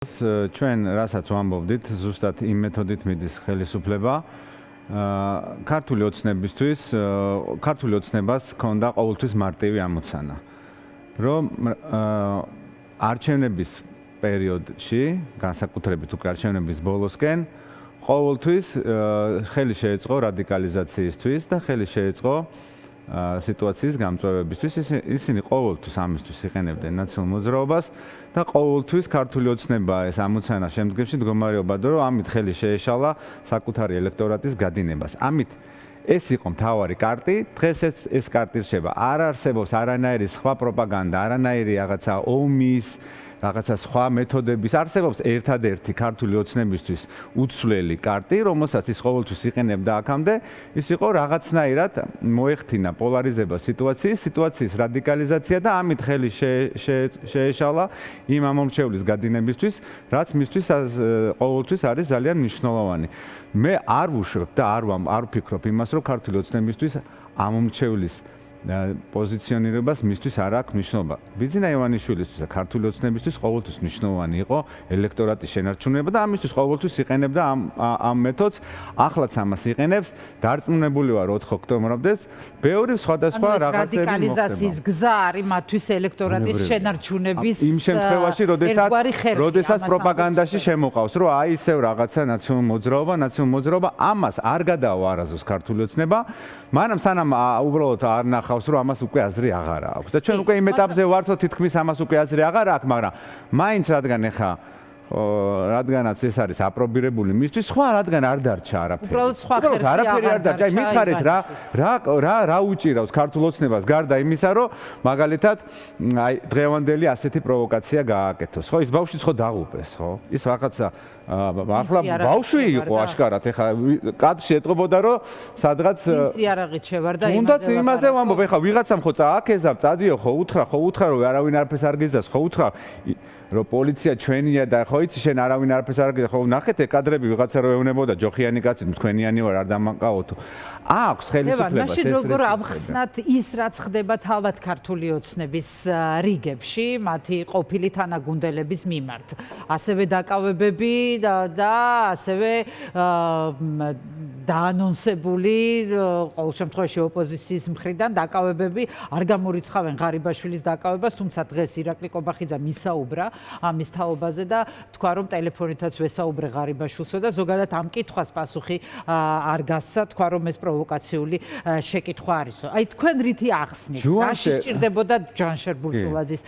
ჩვენ რასაც ვამბობდით, ზუსტად იმ მეთოდით მიდის ხელისუფლება. ქართული ოცნებას ჰქონდა ყოველთვის მარტივი ამოცანა, რომ არჩევნების პერიოდში, განსაკუთრებით უკვე არჩევნების ბოლოსკენ, ყოველთვის ხელი შეეწყო რადიკალიზაციისთვის და ხელი შეეწყო სიტუაციის გამწვევებისთვის. ისინი ყოველთვის ამისთვის იყენებდნენ ნაციონალურ მოძრაობას და ყოველთვის ქართული ოცნება ეს ამოცანა შემდგომში მდგომარეობდა, რომ ამით ხელი შეეშალა საკუთარი ელექტორატის გადინებას. ამით ეს იყო მთავარი კარტი. დღეს ეს კარტი რჩება. არ არსებობს არანაირი სხვა პროპაგანდა, არანაირი რაღაცა ომის რაღაცა სხვა მეთოდების, არსებობს ერთადერთი ქართული ოცნებისთვის უცვლელი კარტი, რომელსაც ის ყოველთვის იყენებდა აქამდე, ის იყო რაღაცნაირად მოეხთინა პოლარიზება სიტუაციის რადიკალიზაცია და ამით ხელი შეეშალა იმ ამომრჩევლის გადინებისთვის, რაც მისთვის ყოველთვის არის ძალიან მნიშვნელოვანი. მე არ ვუშვებ და არ ვფიქრობ იმას, რომ ქართული ოცნებისთვის ამომრჩევლის პოზიციონირებას მისთვის არ აქვს მნიშვნელობა. ბიძინა ივანიშვილისთვის და ქართული ოცნებისთვის ყოველთვის მნიშვნელოვანი იყო ელექტორატის შენარჩუნება და ამისთვის ყოველთვის იყენებდა ამ მეთოდს. ახლაც ამას იყენებს. დარწმუნებული ვარ 4 ოქტომბრამდეც ბევრი სხვადასხვა რაღაცები მოხდება. რადიკალიზაციის გზა არის მათთვის ელექტორატის შენარჩუნების იმ შემთხვევაში, როდესაც პროპაგანდაში შემოყავს, რომ აი ისევ რაღაცა ნაციონალურ მოძრაობა ამას არ გადაავა არასდროს ქართული ოცნება, მაგრამ სანამ უბრალოდ არ ნახავს, რომ ამას უკვე აზრი აღარა აქვს. და ჩვენ უკვე იმ ეტაპზე ვართ, რომ თითქმის ამას უკვე აზრი აღარა აქვს, მაგრამ მაინც რადგანაც ეს არის აპრობირებული მისთვის, სხვა რადგან არ დარჩა არაფერი. უბრალოდ სხვა ხერხი არაფერი არ დარჩა. აი მითხარით რა უჭირავს ქართულ ოცნებას გარდა იმისა, რომ მაგალითად აი დღევანდელი ასეთი პროვოკაცია გააკეთოს, ხო? ის ბავშვიც ხო დაღუპეს, ხო? ის რაღაცა ახლა ბავშვი იყო აშკარად, ეხლა კადრში ეტყობოდა, რომ სადღაც იარაღით შევარ და იმაზე ვამბობ, ეხლა ვიღაცამ ხო წააქეზა, წადიო ხო უთხრა, რომ არავინ არაფერს არ გიზავს, ხო უთხრა რომ პოლიცია ჩვენია და ხო იცი შენ არავინ არაფერს არ გიზავს, ხო ნახეთ კადრები ვიღაცა რო ეუბნებოდა ჯოხიანი კაცი, თქვენიანი ვარ, არ დამაკავოთო. აქვს ხელისუფლებას ეს. მაშინ როგორ ავხსნათ ის რაც ხდება თავად ქართული ოცნების რიგებში, მათი ყოფილი თანაგუნდელების მიმართ. ასევე დაკავებები და ასევე დაანონსებული ყოველ შემთხვევაში ოპოზიციის მხრიდან დაკავებები არ გამორიცხავენ ღარიბაშვილის დაკავებას, თუმცა დღეს ირაკლი კობახიძემ ისაუბრა ამის თაობაზე და თქვა, რომ ტელეფონითაც ვესაუბრე ღარიბაშვილსო და ზოგადად ამ კითხვას პასუხი არ გასცა, თქვა, რომ ეს პროვოკაციული შეკითხვა არისო. აი თქვენ რითი ახსნით? რაში სჭირდებოდა ჯანშერ ბურჯულაძის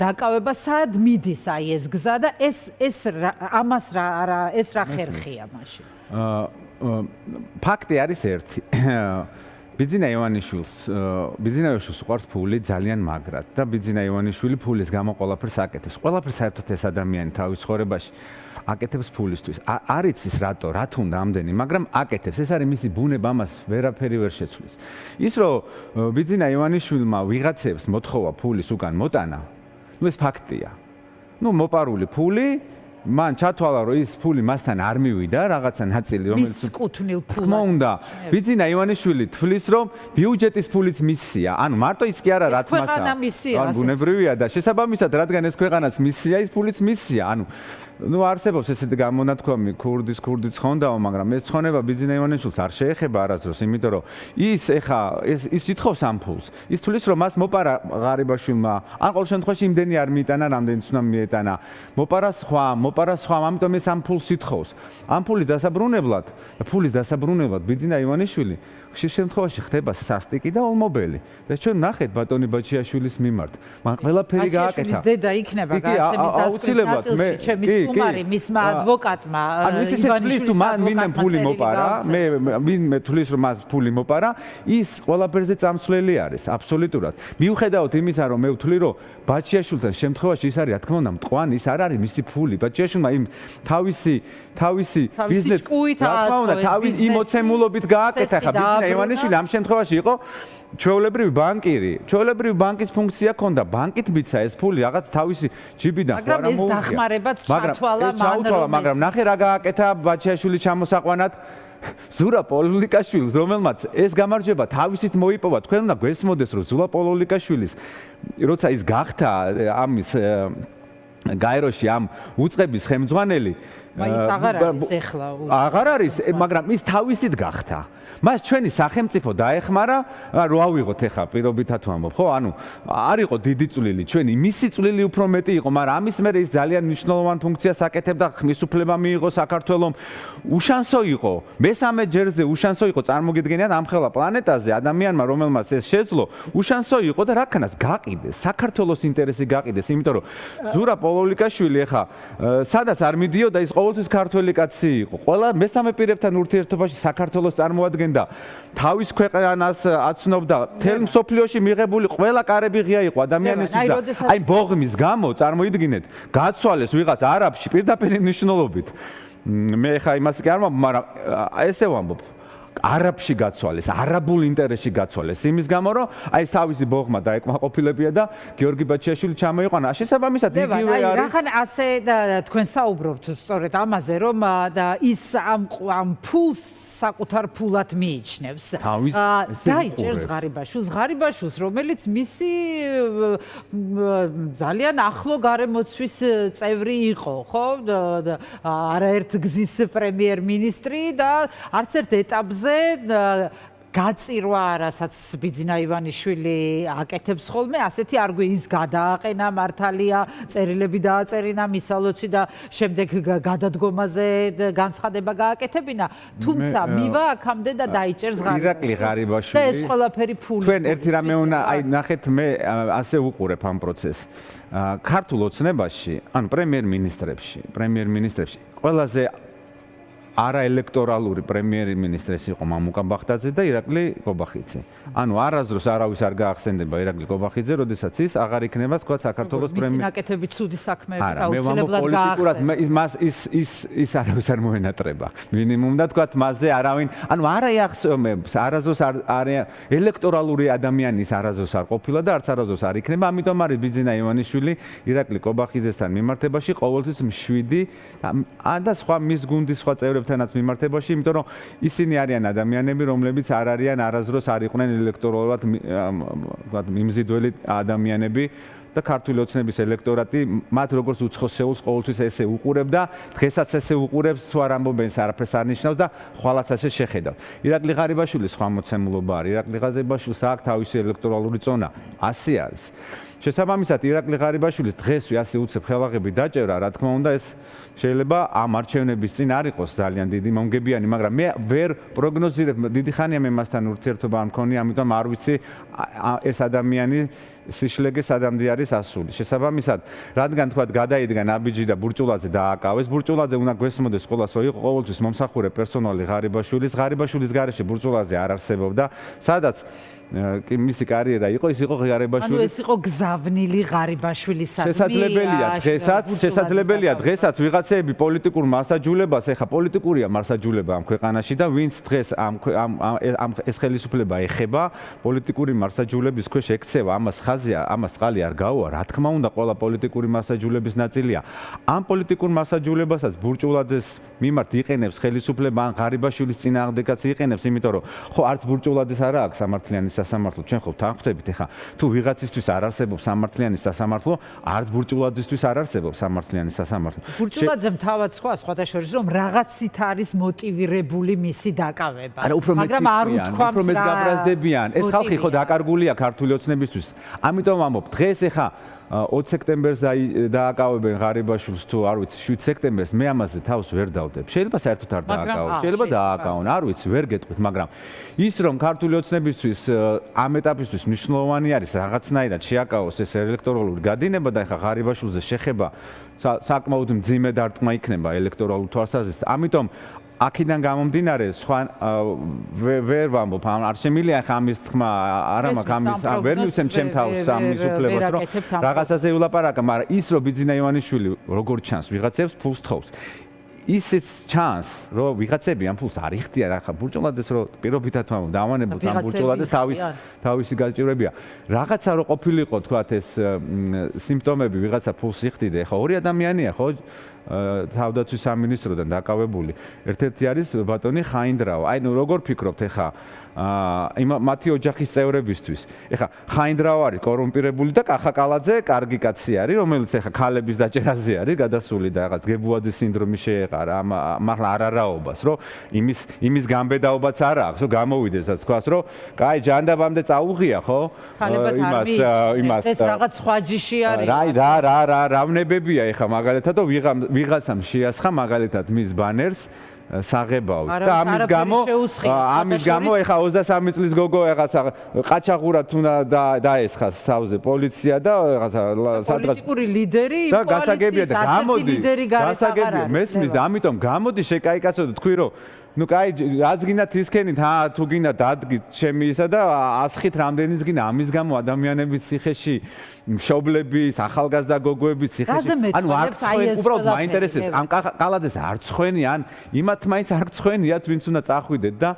დაკავება, სად მიდის აი ეს გზა და ეს რა ხერხია მაშინ? ფაქტი არის ერთი. ბიძინა ივანიშვილს უყვარს ფული ძალიან მაგრად და ბიძინა ივანიშვილი ფულის გამო ყველაფერს აკეთებს. ყველაფერს საერთოდ ეს ადამიანი თავის ცხოვრებაში აკეთებს ფულისთვის. არ იცის რატო უნდა ამდენი, მაგრამ აკეთებს. ეს არის მისი ბუნება, ამას ვერაფერი ვერ შეცვლის. ის რომ ბიძინა ივანიშვილმა ვიღაცებს მოთხოვა ფულის უკან მოტანა, ეს ფაქტია. მოპარული ფული მან ჩათვალა, რომ ის ფული მასთან არ მივიდა, რაღაცა ნაწილი, რომელიც კუთვნილ ფულად. თქმა უნდა, ბიძინა ივანიშვილი თვლის, რომ ბიუჯეტის ფულიც მისია. ანუ მარტო ის კი არა, რაც მასა. ანუ ბუნებრივია და შესაბამისად, რადგან ეს ქვეყანაც მისია, ის ფულიც მისია. არსებობს ესეთი გამონათქვამი ქურდის ხონდაო, მაგრამ ეს ცხონება ბიძინა ივანიშვილს არ შეეხება არასდროს, იმიტომ რომ ის ითხოვს ამ ფულს. ის თვლის, რომ მას მოპარა ღარიბაშვილმა, ან ყოველ შემთხვევაში იმდენი არ მიიტანა, რამდენიც უნდა მიეტანა. მოპარა სხვა, ამიტომ ეს ამ ფულს ითხოვს. ამ ფულის დასაბრუნებლად ბიძინა ივანიშვილი ხშირ შემთხვევაში ხდება სასტიკი და ოლმობელი. და ჩვენ ნახეთ ბატონი ბაჩიაშვილის მიმართ. მან ყველაფერი გააკეთა. ბაჩიაშვილის დედა იქნება გაცემის დასკვნით ნაწილში, ჩემი სტუმარი, მისმა ადვოკატმა ივანიშვილის მან ფული მოპარა, მე თulis რომ მას ფული მოპარა, ის ყველაფერზე წამსვლელი არის, აბსოლუტურად. მიუხედავად იმისა, რომ მე ვთვლი, რომ ბაჩიაშვილთან შემთხვევაში ის არის, რა თქმა უნდა, მტყვანი, ის არ არის მისი ფული. ბაჩიაშვილმა იმ თავისი ბიზნეს, რა თქმა უნდა, თავისი იმოცემულობით გააკეთა. ხა ბიძინა ივანიშვილი ამ შემთხვევაში იყო ჩვეულებრივი ბანკირი. ჩვეულებრივი ბანკის ფუნქცია ჰქონდა. ბანკით მიცა ეს ფული რაღაც თავისი ჯიბიდან ხო არა მოუწია. მაგრამ ეს დახმარებაც ჩათვალა, მაგრამ ნახე რა გააკეთა ბაჩიაშვილი ჩამოსაყვანად. ზურაბ პოლოლიკაშვილს, რომელმაც ეს გამარჯვება თავისით მოიპოვა, თქვენ უნდა გვესმოდეს, რომ ზურაბ პოლოლიკაშვილის როცა ის გახდა ამის გაეროში ამ უწყების ხელმძღვანელი ის აღარ არის ეხლა. აღარ არის, მაგრამ ის თავისით გახდა. მას ჩვენი სახელმწიფო დაეხმარა, რომ ავიღოთ ეხა პირობითად ვამბობ, ხო? ანუ არ იყო დიდი წვლილი, ჩვენი მისი წვლილი უფრო მეტი იყო, მაგრამ ამის მერე ის ძალიან მნიშვნელოვან ფუნქციას აკეთებდა, ხმის უფლება მიიღო საქართველომ. უშანსო იყო, მესამე ჯერზე უშანსო იყო, წარმოგიდგენიათ ამ ხელა პლანეტაზე ადამიანმა, რომელმაც ეს შეძლო, უშანსო იყო და რაკანას გაყიდეს, საქართველოს ინტერესი გაყიდეს, იმიტომ რომ ზურაბ პოლოლიკაშვილი ეხა სადაც არ მიდიოდა ის ყოველთვის ქართველი კაცი იყო. ყველა მესამე პირებთან ურთიერთობაში საქართველოს წარმოადგენდა, თავის ქვეყანას აცნობდა, თელ მსოფლიოში მიღებული ყველა კარები ღია იყო ადამიანისთვის. აი ბოღმის გამო წარმოიდგინეთ, გაცვალეს ვიღაც არაბში პირდაპირ მნიშვნელობით. მე ხა იმას კი არ ვამბობ, მაგრამ ესე ვამბობ. არაბში გაცვალეს, არაბულ ინტერესში გაცვალეს. იმის გამო, რომ აი ეს თავისი ბოღმა დაეკმაყოფილებია და გიორგი ბაჩიაშვილი ჩამოიყვანა. შესაბამისად იგივე არის. რახან ასე და თქვენ საუბრობთ სწორედ ამაზე, რომ ის ამ ფულს საკუთარ ფულად მიიჩნევს. დაიჭერს ღარიბაშვილს, რომელიც მისი ძალიან ახლო გარემოცვის წევრი იყო, ხო? არაერთ გზის პრემიერ-მინისტრი და არც ერთ ეტაპზე გაწირვა, რასაც ბიძინა ივანიშვილი აკეთებს ხოლმე, ასეთი არ გვი ის გადააყენა მართალია, წერილები დააწერინა მისალოცი და შემდეგ გადადგომაზე განცხადება გააკეთებინა, თუმცა მივა აქამდე და დაიჭერს ღარიბაშვილი. და ეს ყველაფერი ფული. თქვენ ერთი რამე უნდა, აი ნახეთ, მე ასე უყურებ ამ პროცესს. ქართულ ოცნებაში, ანუ პრემიერ-მინისტრებში, ყველაზე არაელექტორალური პრემიერ-მინისტრის იყო მამუკა ბახტაძე და ირაკლი კობახიძე. ანუ არასდროს არავის არ გაახსენდება ირაკლი კობახიძე, როდესაც ის აღარ იქნება თქვა საქართველოს პრემიერ. მისი ნაკეთები ცუდი საქმეები აუცილებლად გაახსენებათ. ის არავის არ მოენატრება. მინიმუმ და თქვა მასზე არავინ, ანუ არა იახსენებს, არასდროს არ ელექტორალური ადამიანის არასდროს არ ყოფილა და არც არასდროს არ იქნება. ამიტომ არის ბიძინა ივანიშვილი ირაკლი კობახიძესთან მიმართებაში ყოველთვის მშვიდი და სხვა მის გუნდის სხვა წევრებთანაც მიმართებაში, იმიტომ რომ ისინი არიან ადამიანები, რომლებიც არ არიან არასდროს არ იყვნენ ელექტორალურად მიმზიდველი ადამიანები და ქართული ოცნების ელექტორატი მათ როგორც უცხოსეულს ყოველთვის ესე უყურებდა, დღესაც ესე უყურებს, თუ არ ამბობენ არაფერს არ ნიშნავს და ხვალაც ასე შეხედავს. ირაკლი ღარიბაშვილის სხვა მოცემულობა არის, ირაკლი ღარიბაშვილს აქვს თავისი ელექტორალური ზონა, ასე არის. შესაბამისად, ირაკლი ღარიბაშვილის დღესვე ასე უცებ ხელაღები დაჭერა, რა თქმა უნდა, ეს შეიძლება ამ არჩევნების წინ არ იყოს ძალიან დიდი მომგებიანი, მაგრამ მე ვერ პროგნოზირებ, დიდი ხანია მე მასთან ურთიერთობა არ მქონია, ამიტომ არ ვიცი ეს ადამიანი სიშლეგე სადამდე არის ასული. შესაბამისად, რადგან თქვა გადაიდგა ნაბიჯი და ბურჭულაძე დააკავეს, ბურჭულაძე უნდა გვესმოდეს ყოველას, რომ იყო ყოველთვის მომსახურე პერსონალი ღარიბაშვილის გარეშე ბურჭულაძე არ არსებობდა, სადაც მისი კარიერა იყო, ის იყო ღარიბაშვილი. ანუ ეს იყო გზავნილი ღარიბაშვილისადმი. შესაძლებელია დღესაც ვიღაცეები პოლიტიკურ მასაჯულებას, ეხა პოლიტიკურია მასაჯულება ამ ქვეყანაში და ვინც დღეს ეს ხელისუფლება ეხება, პოლიტიკური მასაჯულების ქვეშ ექცევა, ამას ხალი არ გაუვა, რა თქმა უნდა, ყველა პოლიტიკური მასაჯულების ნაწილია. ამ პოლიტიკურ მასაჯულებასაც ბურჭულაძეს მიმართ იყენებს ხელისუფლება, ან ღარიბაშვილის წინააღმდეგაც იყენებს, იმიტომ რომ ხო არც ბურჭულაძეს არ აქვს სამართლიანი სასამართლო, ჩვენ ხო თან ხვდებით, ეხა თუ ვიღაცისთვის არ არსებობს სამართლიანი სასამართლო, არც ბურჭულაძისთვის არ არსებობს სამართლიანი სასამართლო. ბურჭულაძემ თავად სხვათა შორის რომ რაღაცით არის მოტივირებული მისი დაკავება. მაგრამ არ უთქვამს რომ ეს გაბრაზდებიან. ეს ხალხი ხო დაკარგულია ქართული ოცნებისთვის. ამიტომ ვამბობ, დღეს ეხა 20 სექტემბერს დააკავებენ ღარიბაშვილს თუ არ ვიცი 7 სექტემბერს მე ამაზე თავს ვერ დავდებ. შეიძლება საერთოდ არ დააკავონ, შეიძლება დააკავონ, არ ვიცი, ვერ გეტყვით, მაგრამ ის რომ ქართული ოცნებისთვის ამ ეტაპისთვის მნიშვნელოვანი არის რაღაცნაირად შეაკავოს ეს ელექტორალური გადინება და ეხა ღარიბაშვილზე შეხება საკმაოდ მძიმე დარტყმა იქნება ელექტორალურ თვალსაზრისით. ამიტომ აქედან გამომდინარე სხვა ვერ ვამბობ, არ შემილია ხა ამის თქმა, არა მაქვს ამის ვერ მივცემ ჩემ თავს ამის უფლებას, რომ რაღაცაზე ვილაპარაკა, მაგრამ ის რომ ბიძინა ივანიშვილი როგორ ჩანს ვიღაცებს ფულს თხოვს. ისიც ჩანს, რომ ვიღაცები ამ ფულს არ იხდიან, ახლა ბურჭულაძეს რომ პირობითად ვამბობ, დავანებოთ ამ ბურჭულაძეს თავისი გაჭირვებია. რაღაცა რო ყოფილიყო, თქვათ ეს სიმპტომები ვიღაცა ფულს იხდიდა, ახლა ორი ადამიანია, ხო? თავდაცვის სამინისტროდან დაკავებული. ერთ-ერთი არის ბატონი ხაინდრავა. აი ნუ როგორ ფიქრობთ ეხა მათი ოჯახის წევრებისთვის. ეხა ხაინდრავა არის კორუმპირებული და კახაკალაძე კარგი კაცი არის, რომელიც ეხა ქალების დაჭერაზე არის გადასული და რაღაც გებუაძის სინდრომი შეეყარა მართლა არარაობას, რომ იმის გამბედაობაც არ აქვს, რომ გამოვიდეს და თქვას, რომ კაი ჯანდაბამდე წაუღია, ხო? იმას ეს რაღაც სხვა ჯიში არის. რა ვნებებია ეხა მაგალითად და ვიღაცამ შეასხა მაგალითად მის ბანერს საღებავით და ამის გამო ეხა 23 წლის გოგო ეხა ყაჩაღურად უნდა დაესხას თავზე პოლიცია და ეხა პოლიტიკური ლიდერი და გასაგებია და გამოდი გასაგებია მესმის და ამიტომ გამოდი შეკაიკაცო თქვი რომ ну кай რაც გინდათ ისქენით თუ გინდათ დადგით ჩემი ისა და ასხით რამდენიც გინდა ამის გამო ადამიანების ციხეში მშობლების ახალგაზრდა გოგოების ციხეში ანუ უბრალოდ მაინტერესებს ამ კალაძეს არ წხვენი ან იმათ მაინც არ წხვენიათ ვინც უნდა წახვიდეთ და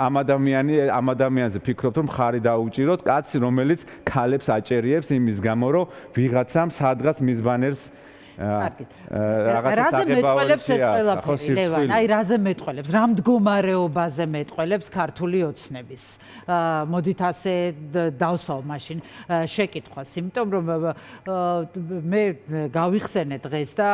ამ ადამიანზე ფიქრობთ რომ ხარი დაუჭიროთ კაცი რომელიც ქალებს აჭერიებს იმის გამო რომ ვიღაცამ სადღაც მის ბანერს რაზე მეტყველებს ეს ყველაფერი ლევან? აი რაზე მეტყველებს? რა მდგომარეობაზე მეტყველებს ქართული ოცნების? მოდით ასე დავსვავ მაშინ შეკითხვას, იმიტომ რომ მე გავიხსენე დღეს და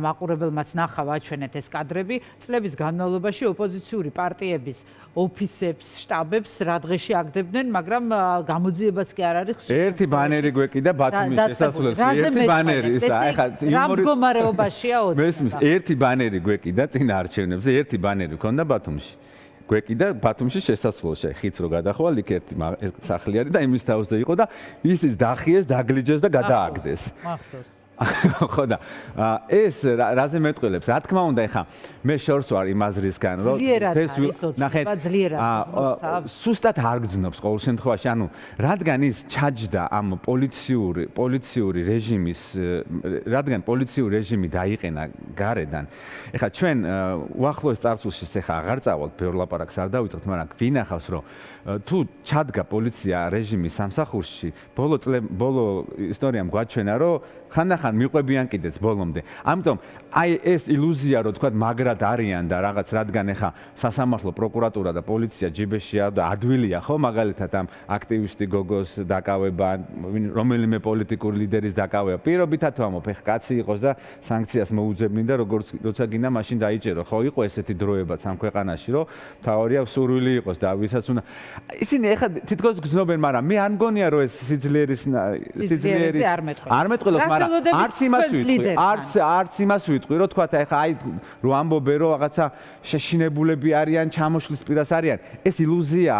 მაყურებელმაც ნახავ აჩვენეთ ეს კადრები, წლების განმავლობაში ოპოზიციური პარტიების ოფისებს, შტაბებს რა დღეში აგდებდნენ, მაგრამ გამოძიებაც კი არ არის ხშირი. ერთი ბანერი გვეკიდა ბათუმის შესასვლელში, ერთი ბანერი ისა ეხა რა მდგომარეობაშია ოცნება? მესმის, ერთი ბანერი გვეკიდა წინ არჩევნებზე, ერთი ბანერი ქონდა ბათუმში. გვეკიდა ბათუმში შესასვლელში, ხიც რო გადახვალ, იქ ერთი სახლი არის და იმის თავზე იყო და ისიც დახიეს, დაგლიჯეს და გადააგდეს. მახსოვს. ხო და ეს რაზე მეტყველებს? რა თქმა უნდა, ეხა მე შორს ვარ იმ აზრისგან, რომ სუსტად არ გძნობს ყოველ შემთხვევაში, ანუ რადგან ის ჩაჯდა ამ პოლიციური რეჟიმი დაიყენა გარედან. ეხა ჩვენ უახლოეს წარსულში ეხა აღარ წავალთ, ბევრ ლაპარაკს არ დავიწყებთ, მაგრამ გვინახავს, რომ თუ ჩადგა პოლიცია რეჟიმის სამსახურში, ბოლო ისტორიამ გვაჩვენა, რომ ხანდახან მიყვებიან კიდეც ბოლომდე. ამიტომ აი ეს ილუზია რომ თქვა მაგრად არიან და რაღაც რადგან ეხა სასამართლო პროკურატურა და პოლიცია ჯიბეშია და ადვილია ხო მაგალითად ამ აქტივისტი გოგოს დაკავება რომელიმე პოლიტიკური ლიდერის დაკავება პირობითად ვამბობ ეხა კაცი იყოს და სანქციას მოუძებნი და როცა გინდა მაშინ დაიჭერო ხო იყო ესეთი დროებაც ამ ქვეყანაში რომ თავარია სურვილი იყოს და ვისაც უნდა ისინი ეხა თითქოს გძნობენ მაგრამ მე არ მგონია რომ ეს სიძლიერის არ მეტყველოს არც იმას ვიტყვი, რომ თქვა ეხა აი რომ ამბობენ რომ რაღაცა შეშინებულები არიან, ჩამოშლის პირას არიან. ეს ილუზია,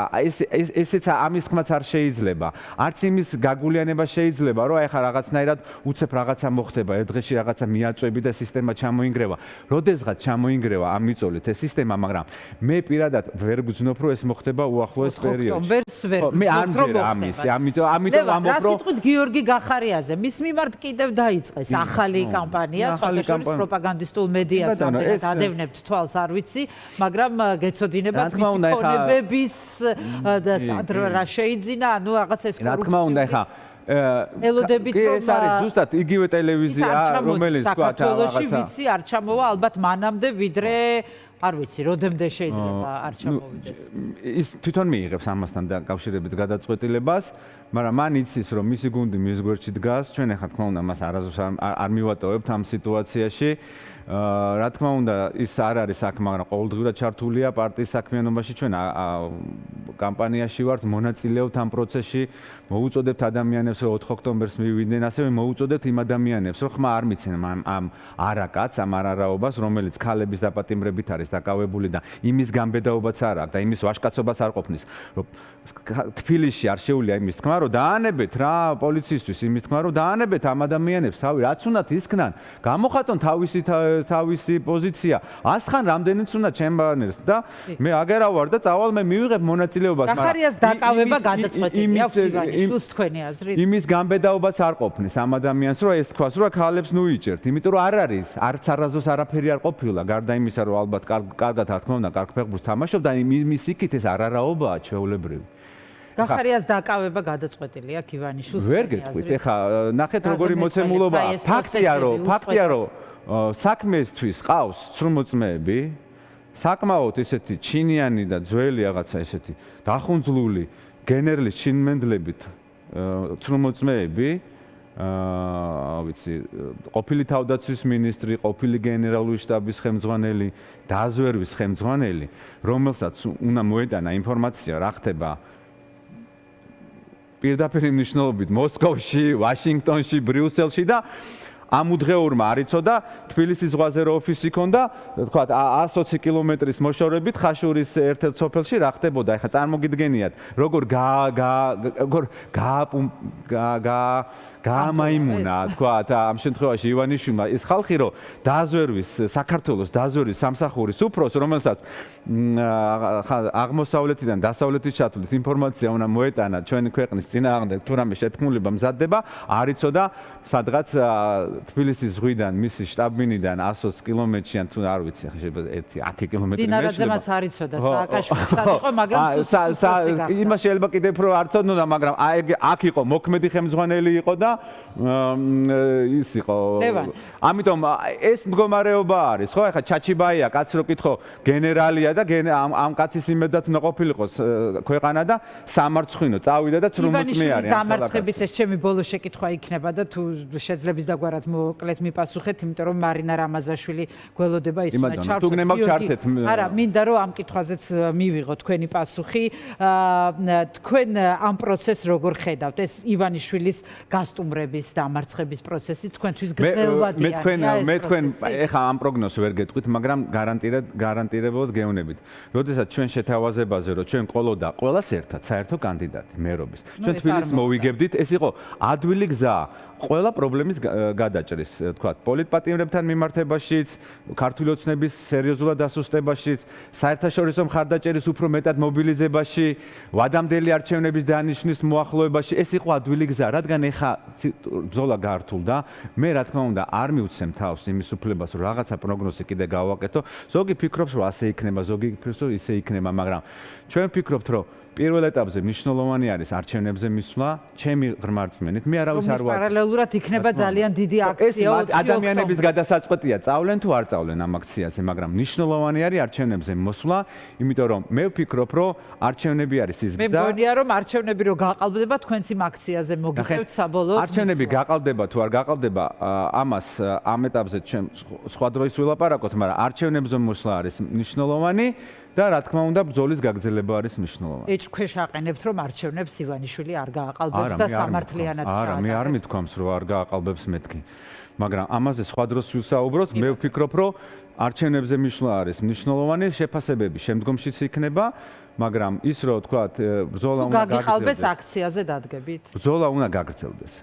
ესეც ამის თქმაც არ შეიძლება. არც იმის გაგულიანება შეიძლება, რომ ეხა რაღაცნაირად უცებ რაღაცა მოხდება, ერთ დღეში რაღაცა მიაწვევი და სისტემა ჩამოინგრევა. როდესღაც ჩამოინგრევა ამ მიწოლით ეს სისტემა, მაგრამ მე პირადად ვერ გძნობ, რომ ეს მოხდება უახლოეს პერიოდში. მე არ მჯერა ამის, ამიტომ ამბობ, რომ სიტყვით გიორგი გახარიაზე, მის მიმართ კიდევ დაიწყეს ახალი კამპანია, სხვადასხვა პროპაგანდისტულ მედიას რამდენად ადევნებთ თვალს არ ვიცი, მაგრამ გეცოდინებათ მისი ფონებების და სად რა შეიძინა, ანუ რაღაც ეს რა თქმა უნდა, ეხა ელოდებით რომ ეს არის ზუსტად იგივე ტელევიზია, რომელიც თქვა საქართველოში ვიცი არ ჩამოვა ალბათ მანამდე ვიდრე არ ვიცი, როდემდე შეიძლება არ ჩამოვიდეს. ის თვითონ მიიღებს ამასთან დაკავშირებით გადაწყვეტილებას, მაგრამ მან იცის, რომ მისი გუნდი მის გვერდში დგას, ჩვენ ახლა თქმა უნდა მას არასდროს არ მივატოვებთ ამ სიტუაციაში. რა თქმა უნდა, ის არ არის აქ, მაგრამ ყოველდღიურად ჩართულია პარტიის საქმიანობაში. ჩვენ კამპანიაში ვართ, მონაწილეობთ ამ პროცესში, მოუწოდებთ ადამიანებს, რომ 4 ოქტომბერს მივიდნენ, ასევე მოუწოდებთ იმ ადამიანებს, რომ ხმა არ მიცენ ამ არაკაც, ამ არარაობას, რომელიც ქალების დაპატიმრებით არის დაკავებული და იმის გამბედაობაც არ აქვს და იმის ვაჟკაცობას არ ყოფნის, რომ თბილისში არ შეუძლია იმის თქმა, რომ დაანებეთ რა პოლიციისთვის იმის თქმა, რომ დაანებეთ ამ ადამიანებს თავი, რაც უნდათ ისქნან, გამოხატონ თავისი პოზიცია, ასხან რამდენიც უნდა ჩემბანერს და მე აგერა ვარ და წავალ მე მივიღებ მონაწილეობას, მაგრამ ხარიას დაკავება გადაწყვეტილი აქვს ივანიშვილს თქვენი აზრით. იმის გამბედაობაც არ ყოფნის ამ ადამიანს, რომ ეს თქვას, რომ ქალებს ნუიჭერთ, იმიტომ რომ არ არის, არც არასდროს არაფერი არ ყოფილა, გარდა იმისა, რომ ალბათ კარგად რა თქმა უნდა, კარგ ფეხბურთს თამაშობ და იმის იქით ეს არარაობაა ჩვეულებრივი. გახარიას დაკავება გადაწყვეტილია იქ ივანიშვილს. ვერ გეტყვით, ეხა ნახეთ როგორი მოცემულობა. ფაქტია, რომ საქმესთვის ყავს ცრუმოწმეები, საკმაოდ ესეთი ჩინიანი და ძველი რაღაცა ესეთი დახუნძლული გენერლის ჩინმენდლებით ცრუმოწმეები, ვიცი, ყოფილი თავდაცვის მინისტრი, ყოფილი გენერალური შტაბის ხელმძღვანელი, დაზვერვის ხელმძღვანელი, რომელსაც უნდა მოეტანა ინფორმაცია რა ხდება პირდაპირ მნიშვნელობით მოსკოვში, ვაშინგტონში, ბრიუსელში და ამ უძღეურმა არ იცოდა თბილისის ზღვაზე რო ოფისი ქონდა, თქვა 120 კილომეტრის მოშორებით ხაშურის ერთ-ერთ სოფელში რა ხდებოდა. ეხლა წარმოგიდგენიათ, როგორ გაამაიმუნა, თქვა ამ შემთხვევაში ივანიშვილმა ეს ხალხი, რომ დაზვერვის საქართველოს დაზვერვის სამსახურის უფროს, რომელსაც აღმოსავლეთიდან დასავლეთის ჩათვლით ინფორმაცია უნდა მოეტანა ჩვენი ქვეყნის წინააღმდეგ თუ რამე შეთქმულება მზადდება, არ იცოდა სადღაც თბილისის ზღვიდან მისი შტაბ-ბინიდან 120 კილომეტრში ან თუ არ ვიცი, შეიძლება 10 კილომეტრი მეშლება. დინარაძემაც არ იცოდა სააკაშვილის სად იყო, მაგრამ იმას შეიძლება კიდევ უფრო არ ცოდნოდა, მაგრამ აქ იყო მოქმედი ხელმძღვანელი იყო და ის იყო. ამიტომ ეს მდგომარეობა არის, ხო? ეხლა ჩაჩიბაია, კაც რო კითხო, გენერალია და ამ კაცის იმედად უნდა ყოფილიყოს ქვეყანა და სამარცხვინო წავიდა და ცრუმოწმე არის. დამარცხების ეს ჩემი ბოლო შეკითხვა იქნება და თუ შეძლებს დაგვარად მოკლედ მიპასუხეთ, იმიტომ რომ მარინა რამაზაშვილი გველოდება ის უნდა ჩართოთ. არა, მინდა რომ ამ კითხვაზეც მივიღო თქვენი პასუხი. თქვენ ამ პროცესს როგორ ხედავთ? ეს ივანიშვილის გასტუმრების დამარცხების პროცესი თქვენთვის გრძელვადია? მე თქვენ ეხა ამ პროგნოზს ვერ გეტყვით, მაგრამ გარანტირებულად გეუბნებით. როდესაც ჩვენ შეთავაზებაზე, რომ ჩვენ ყოლოდა ყველას ერთად საერთო კანდიდატი მერობის. ჩვენ თბილისს მოვიგებდით, ეს იყო ადვილი გზა ყველა პრობლემის გადაჭრის, თქვა, პოლიტპატიმრებთან მიმართებაშიც, ქართული ოცნების სერიოზულად დასუსტებაშიც, საერთაშორისო მხარდაჭერის უფრო მეტად მობილიზებაში, ვადამდელი არჩევნების დანიშნვის მოახლოებაში, ეს იყო ადვილი გზა, რადგან ეხა ბრძოლა გართულდა, მე რა თქმა უნდა არ მივცემ თავს იმის უფლებას, რომ რაღაცა პროგნოზი კიდე გავაკეთო. ზოგი ფიქრობს, რომ ასე იქნება, ზოგი ფიქრობს, რომ ისე იქნება, მაგრამ ჩვენ ვფიქრობთ, რომ პირველ ეტაპზე მნიშვნელოვანი არის არჩევნებზე მისვლა, ჩემი ღრმა რწმენით. მე არავის არ ვარ. პარალელურად იქნება ძალიან დიდი აქცია. ეს ადამიანების გადასაწყვეტია, წავლენ თუ არ წავლენ ამ აქციაზე, მაგრამ მნიშვნელოვანი არის არჩევნებზე მოსვლა, იმიტომ რომ მე ვფიქრობ, რომ არჩევნები არის ის გზა. მე მგონია, რომ არჩევნები რო გაყალბდება, თქვენც იმ აქციაზე მოგიწევთ საბოლოოდ. არჩევნები გაყალბდება თუ არ გაყალბდება, ამას ამ ეტაპზე ჩვენ სხვა დროის ვილაპარაკოთ, მაგრამ არჩევნებზე მოსვლა არის მნიშვნელოვანი. და რა თქმა უნდა ბრძოლის გაგრძელება არის მნიშვნელოვანი. ეჭქვეშ აყენებთ რომ არჩევნებს ივანიშვილი არ გააყალბებს და სამართლიანად არა, მე არ მithქვამს რომ არ გააყალბებს მეთქი. მაგრამ ამაზე სხვა დროს ვისაუბროთ, მე ვფიქრობ რომ არჩევნებზე მისვლა არის მნიშვნელოვანი, შეფასებები შემდგომშიც იქნება, მაგრამ ის რომ თქვა ბრძოლა უნდა გაგრძელდეს. გაგიყალბეს აქციაზე დადგებით. ბრძოლა უნდა გაგრძელდეს.